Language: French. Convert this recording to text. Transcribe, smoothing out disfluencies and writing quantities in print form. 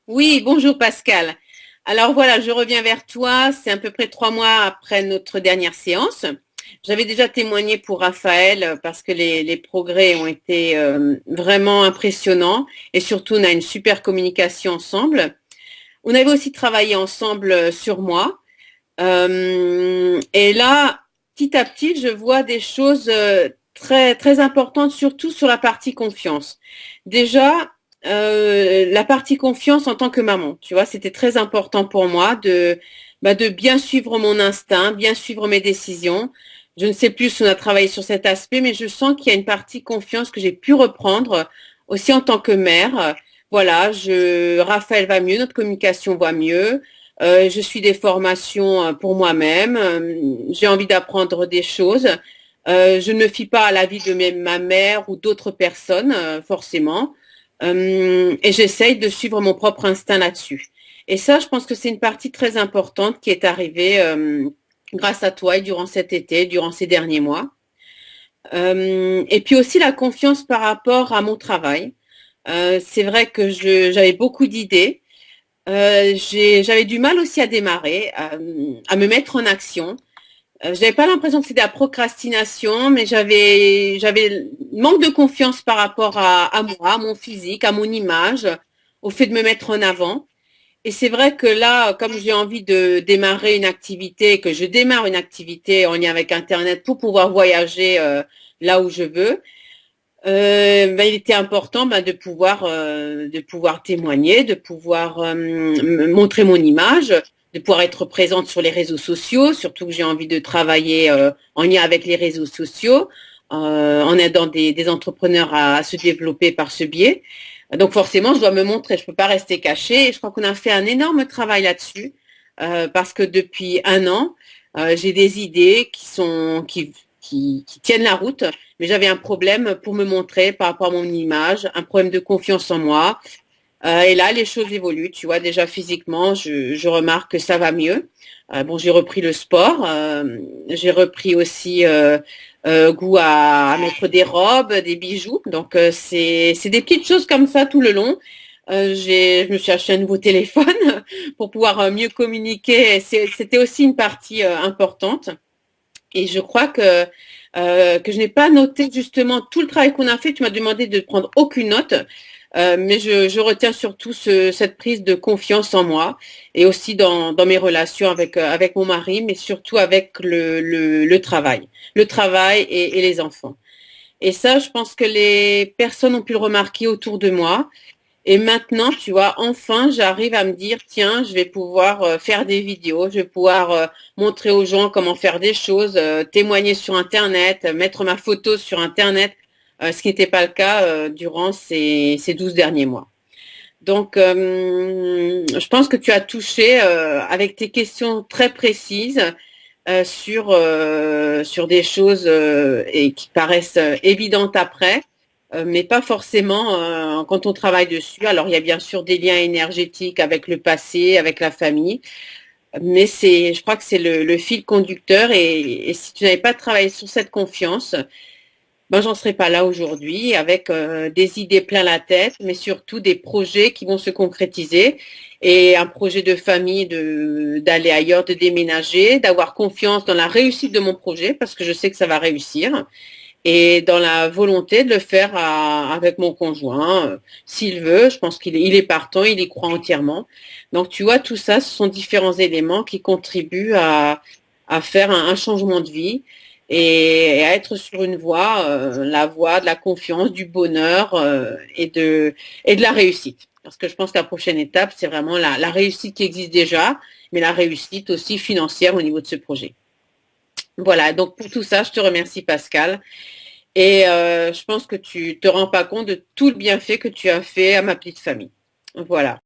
Oui, bonjour Pascal. Alors voilà, je reviens vers toi. C'est à peu près 3 mois après notre dernière séance. J'avais déjà témoigné pour Raphaël parce que les progrès ont été vraiment impressionnants et surtout on a une super communication ensemble. On avait aussi travaillé ensemble sur moi. Et là, petit à petit, je vois des choses très, très importantes, surtout sur la partie confiance. Déjà, la partie confiance en tant que maman, tu vois, c'était très important pour moi de bien suivre mon instinct, bien suivre mes décisions. Je ne sais plus si on a travaillé sur cet aspect, mais je sens qu'il y a une partie confiance que j'ai pu reprendre aussi en tant que mère. Voilà, Raphaël va mieux, notre communication va mieux. Je suis des formations pour moi-même. J'ai envie d'apprendre des choses. Je ne me fie pas à l'avis de ma mère ou d'autres personnes, forcément. Et j'essaye de suivre mon propre instinct là-dessus. Et ça, je pense que c'est une partie très importante qui est arrivée grâce à toi et durant cet été, durant ces derniers mois. Et puis aussi la confiance par rapport à mon travail. C'est vrai que j'avais beaucoup d'idées. J'avais du mal aussi à démarrer, à me mettre en action. J'avais pas l'impression que c'était la procrastination, mais j'avais manque de confiance par rapport à moi, à mon physique, à mon image, au fait de me mettre en avant. Et c'est vrai que là, comme j'ai envie de démarrer une activité, que je démarre une activité en lien avec Internet pour pouvoir voyager là où je veux, il était important de pouvoir témoigner, de pouvoir montrer mon image, de pouvoir être présente sur les réseaux sociaux, surtout que j'ai envie de travailler en lien avec les réseaux sociaux, en aidant des entrepreneurs à se développer par ce biais. Donc forcément, je dois me montrer, je peux pas rester cachée. Et je crois qu'on a fait un énorme travail là-dessus, parce que depuis un an, j'ai des idées qui tiennent la route, mais j'avais un problème pour me montrer par rapport à mon image, un problème de confiance en moi. Et là, les choses évoluent, tu vois, déjà physiquement, je remarque que ça va mieux. Bon, j'ai repris le sport, j'ai repris aussi goût à mettre des robes, des bijoux. Donc, c'est des petites choses comme ça tout le long. Je me suis acheté un nouveau téléphone pour pouvoir mieux communiquer. C'était aussi une partie importante. Et je crois que je n'ai pas noté justement tout le travail qu'on a fait. Tu m'as demandé de prendre aucune note, mais je retiens surtout cette prise de confiance en moi et aussi dans mes relations avec mon mari, mais surtout avec le travail. Le travail et les enfants. Et ça, je pense que les personnes ont pu le remarquer autour de moi. Et maintenant, tu vois, enfin, j'arrive à me dire, tiens, je vais pouvoir faire des vidéos, je vais pouvoir montrer aux gens comment faire des choses, témoigner sur Internet, mettre ma photo sur Internet, ce qui n'était pas le cas durant ces 12 derniers mois. Donc, je pense que tu as touché avec tes questions très précises sur des choses et qui paraissent évidentes après, mais pas forcément quand on travaille dessus. Alors, il y a bien sûr des liens énergétiques avec le passé, avec la famille, mais je crois que c'est le fil conducteur. Et si tu n'avais pas travaillé sur cette confiance, ben, j'en serais pas là aujourd'hui avec des idées plein la tête, mais surtout des projets qui vont se concrétiser et un projet de famille d'aller ailleurs, de déménager, d'avoir confiance dans la réussite de mon projet parce que je sais que ça va réussir et dans la volonté de le faire avec mon conjoint, s'il veut. Je pense qu'il est partant, il y croit entièrement. Donc tu vois, tout ça, ce sont différents éléments qui contribuent à faire un changement de vie et à être sur une voie, la voie de la confiance, du bonheur et de la réussite. Parce que je pense que la prochaine étape, c'est vraiment la réussite qui existe déjà, mais la réussite aussi financière au niveau de ce projet. Voilà, donc pour tout ça, je te remercie Pascal. Et je pense que tu te rends pas compte de tout le bienfait que tu as fait à ma petite famille. Voilà.